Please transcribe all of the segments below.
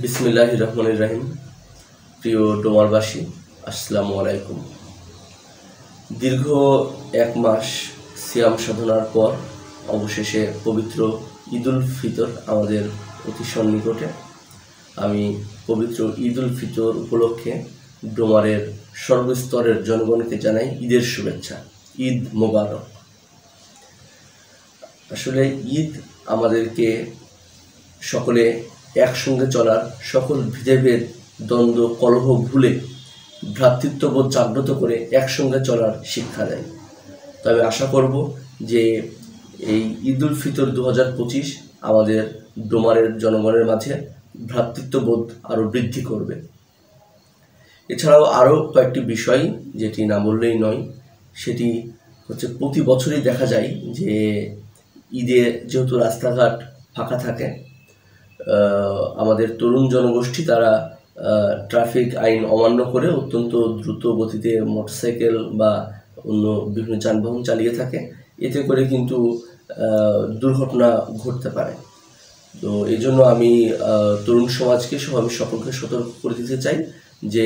বিসমিল্লাহির রহমানির রহিম। প্রিয় ডোমারবাসী, আসসালামু আলাইকুম। দীর্ঘ এক মাস সিয়াম সাধনার পর অবশেষে পবিত্র ঈদ উল ফিতর আমাদের অতি সন্নিকটে। আমি পবিত্র ঈদ উল ফিতর উপলক্ষে ডোমারের সর্বস্তরের জনগণকে জানাই ঈদের শুভেচ্ছা। ঈদ মোবারক। আসলে ঈদ আমাদেরকে সকলে একসঙ্গে চলার, সকল ভেদাভেদ দ্বন্দ্ব কলহ ভুলে ভ্রাতৃত্ববোধ জাগ্রত করে একসঙ্গে চলার শিক্ষা দেয়। তবে আশা করব যে এই ঈদ উল ফিতর 2025 আমাদের ডোমারের জনগণের মাঝে ভ্রাতৃত্ববোধ আরও বৃদ্ধি করবে। এছাড়াও আরও কয়েকটি বিষয় যেটি না বললেই নয়, সেটি হচ্ছে প্রতি বছরই দেখা যায় যে ঈদে যেহেতু রাস্তাঘাট ফাঁকা থাকে, আমাদের তরুণ জনগোষ্ঠী তারা ট্রাফিক আইন অমান্য করে অত্যন্ত দ্রুত গতিতে মোটরসাইকেল বা অন্য বিভিন্ন যানবাহন চালিয়ে থাকে। এতে করে কিন্তু দুর্ঘটনা ঘটতে পারে। তো এই জন্য আমি তরুণ সমাজকে সহ আমি সকলকে সতর্ক করে দিতে চাই যে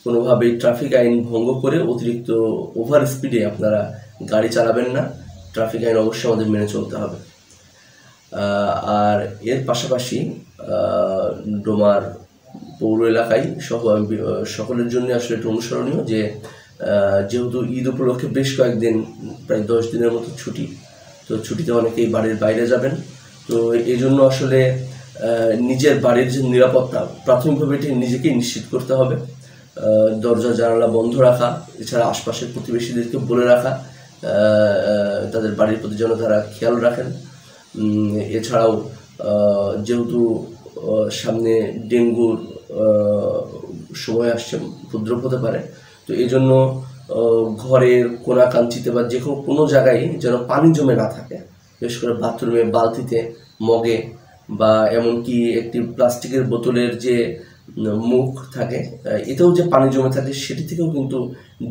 কোনোভাবেই ট্রাফিক আইন ভঙ্গ করে অতিরিক্ত ওভার স্পিডে আপনারা গাড়ি চালাবেন না। ট্রাফিক আইন অবশ্যই আমাদের মেনে চলতে হবে। আর এর পাশাপাশি ডোমার পৌর এলাকায় সহ সকলের জন্য আসলে একটু অনুসরণীয় যে যেহেতু ঈদ উপলক্ষে বেশ কয়েকদিন, প্রায় 10 দিনের মতো ছুটি, তো ছুটিতে অনেকেই বাড়ির বাইরে যাবেন। তো এই জন্য আসলে নিজের বাড়ির যে নিরাপত্তা প্রাথমিকভাবে এটি নিজেকেই নিশ্চিত করতে হবে। দরজা জানালা বন্ধ রাখা, এছাড়া আশপাশের প্রতিবেশীদেরকে বলে রাখা তাদের বাড়ির প্রতি যেন তারা খেয়াল রাখেন। এছাড়াও যেহেতু সামনে ডেঙ্গুর সময় আসছে, উপদ্রব হতে পারে, তো এই জন্য ঘরের কোনা কাঞ্চিতে বা যে কোনো জায়গায় যেন পানি জমে না থাকে, বিশেষ করে বাথরুমে, বালতিতে, মগে বা এমনকি একটি প্লাস্টিকের বোতলের যে মুখ থাকে, এতেও যে পানি জমে থাকে সেটি থেকেও কিন্তু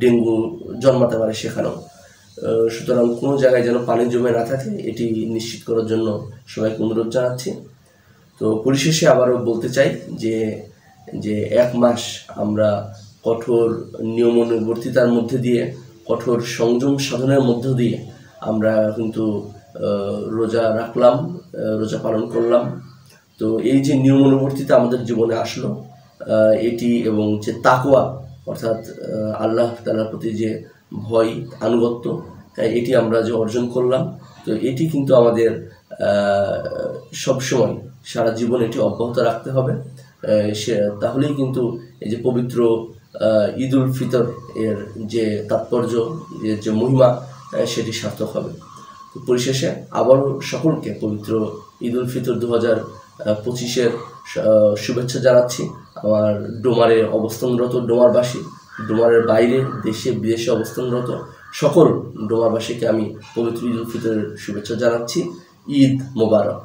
ডেঙ্গু জন্মাতে পারে সেখানেও। সুতরাং কোনো জায়গায় যেন পানি জমে না থাকে এটি নিশ্চিত করার জন্য সবাইকে অনুরোধ জানাচ্ছি। তো পরিশেষে আবারও বলতে চাই যে এক মাস আমরা কঠোর নিয়মানুবর্তিতার মধ্যে দিয়ে, কঠোর সংযম সাধনের মধ্য দিয়ে আমরা কিন্তু রোজা রাখলাম, রোজা পালন করলাম। তো এই যে নিয়মানুবর্তিতা আমাদের জীবনে আসলো, এটি এবং যে তাকওয়া অর্থাৎ আল্লাহ তাআলার প্রতি যে ভয়, আনুগত্য, এটি আমরা যে অর্জন করলাম, তো এটি কিন্তু আমাদের সবসময় সারা জীবন এটি অব্যাহত রাখতে হবে। তাহলেই কিন্তু এই যে পবিত্র ঈদ উল ফিতর এর যে তাৎপর্য, এর যে মহিমা, সেটি সার্থক হবে। তো পরিশেষে আবারও সকলকে পবিত্র ঈদ উল ফিতর 2025-এর শুভেচ্ছা জানাচ্ছি। আমার ডোমারে অবস্থানরত ডোমারবাসী, ডোমারের বাইরে দেশে বিদেশে অবস্থানরত সকল ডোমারবাসীকে আমি পবিত্র ঈদ উল ফিতরের শুভেচ্ছা জানাচ্ছি। ঈদ মোবারক।